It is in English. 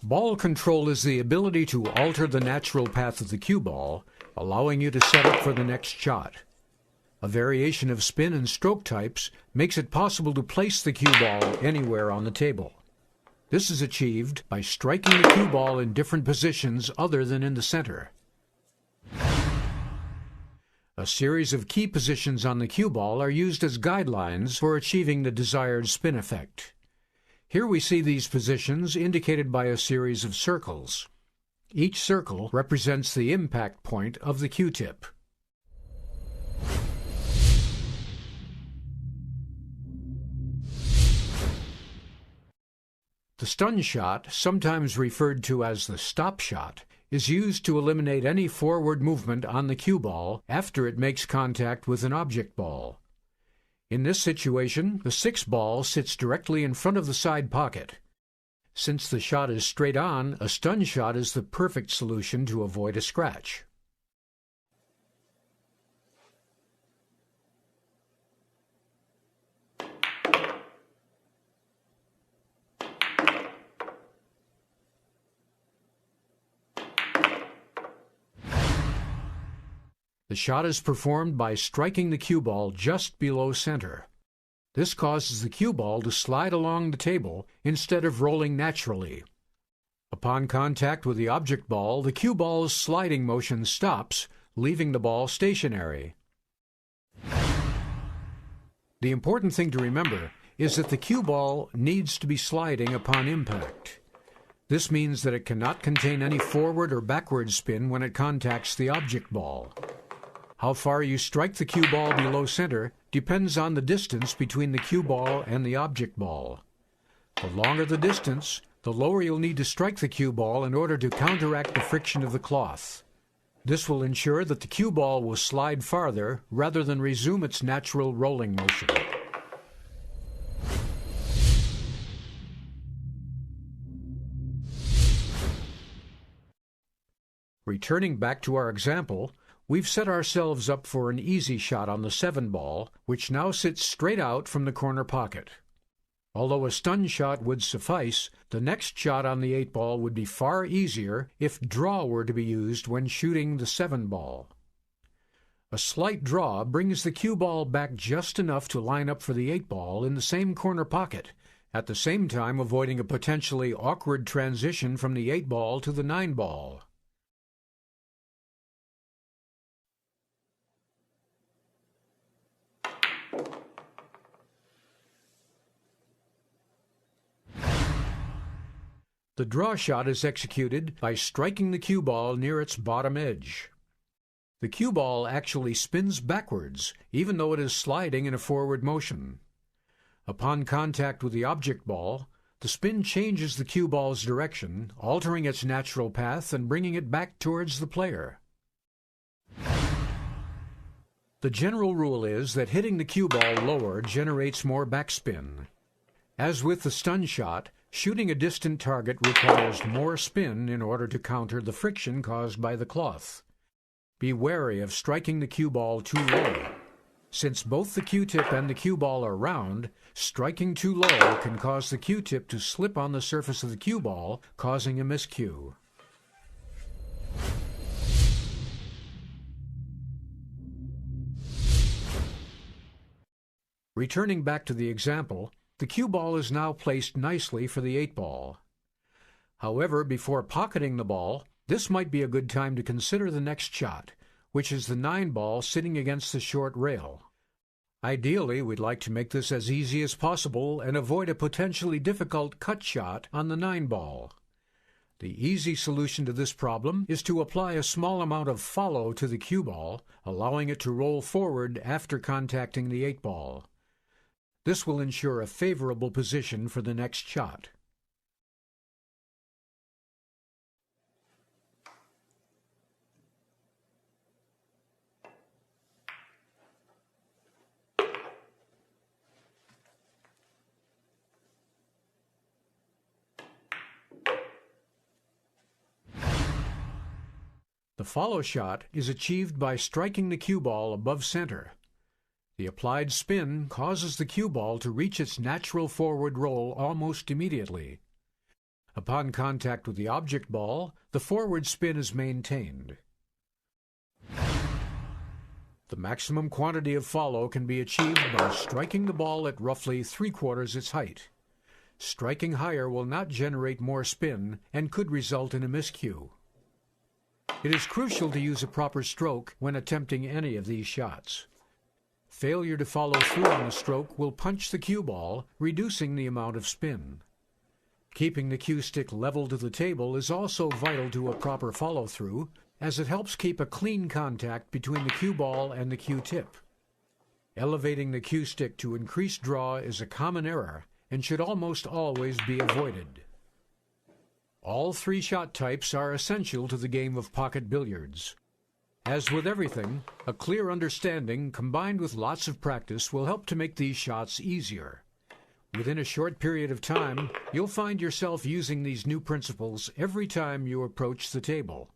Ball control is the ability to alter the natural path of the cue ball, allowing you to set up for the next shot. A variation of spin and stroke types makes it possible to place the cue ball anywhere on the table. This is achieved by striking the cue ball in different positions other than in the center. A series of key positions on the cue ball are used as guidelines for achieving the desired spin effect. Here we see these positions indicated by a series of circles. Each circle represents the impact point of the cue tip. The stun shot, sometimes referred to as the stop shot, is used to eliminate any forward movement on the cue ball after it makes contact with an object ball. In this situation, the 6 ball sits directly in front of the side pocket. Since the shot is straight on, a stun shot is the perfect solution to avoid a scratch. The shot is performed by striking the cue ball just below center. This causes the cue ball to slide along the table instead of rolling naturally. Upon contact with the object ball, the cue ball's sliding motion stops, leaving the ball stationary. The important thing to remember is that the cue ball needs to be sliding upon impact. This means that it cannot contain any forward or backward spin when it contacts the object ball. How far you strike the cue ball below center depends on the distance between the cue ball and the object ball. The longer the distance, the lower you'll need to strike the cue ball in order to counteract the friction of the cloth. This will ensure that the cue ball will slide farther rather than resume its natural rolling motion. Returning back to our example, we've set ourselves up for an easy shot on the 7 ball, which now sits straight out from the corner pocket. Although a stun shot would suffice, the next shot on the 8 ball would be far easier if draw were to be used when shooting the 7 ball. A slight draw brings the cue ball back just enough to line up for the 8 ball in the same corner pocket, at the same time avoiding a potentially awkward transition from the 8 ball to the 9 ball. The draw shot is executed by striking the cue ball near its bottom edge. The cue ball actually spins backwards, even though it is sliding in a forward motion. Upon contact with the object ball, the spin changes the cue ball's direction, altering its natural path and bringing it back towards the player. The general rule is that hitting the cue ball lower generates more backspin. As with the stun shot, shooting a distant target requires more spin in order to counter the friction caused by the cloth. Be wary of striking the cue ball too low. Since both the Q-tip and the cue ball are round, striking too low can cause the Q-tip to slip on the surface of the cue ball, causing a miscue. Returning back to the example, the cue ball is now placed nicely for the 8 ball. However, before pocketing the ball, this might be a good time to consider the next shot, which is the 9 ball sitting against the short rail. Ideally, we'd like to make this as easy as possible and avoid a potentially difficult cut shot on the 9 ball. The easy solution to this problem is to apply a small amount of follow to the cue ball, allowing it to roll forward after contacting the 8 ball. This will ensure a favorable position for the next shot. The follow shot is achieved by striking the cue ball above center. The applied spin causes the cue ball to reach its natural forward roll almost immediately. Upon contact with the object ball, the forward spin is maintained. The maximum quantity of follow can be achieved by striking the ball at roughly 3/4 its height. Striking higher will not generate more spin and could result in a miscue. It is crucial to use a proper stroke when attempting any of these shots. Failure to follow through on the stroke will punch the cue ball, reducing the amount of spin. Keeping the cue stick level to the table is also vital to a proper follow-through, as it helps keep a clean contact between the cue ball and the cue tip. Elevating the cue stick to increase draw is a common error and should almost always be avoided. All three shot types are essential to the game of pocket billiards. As with everything, a clear understanding combined with lots of practice will help to make these shots easier. Within a short period of time, you'll find yourself using these new principles every time you approach the table.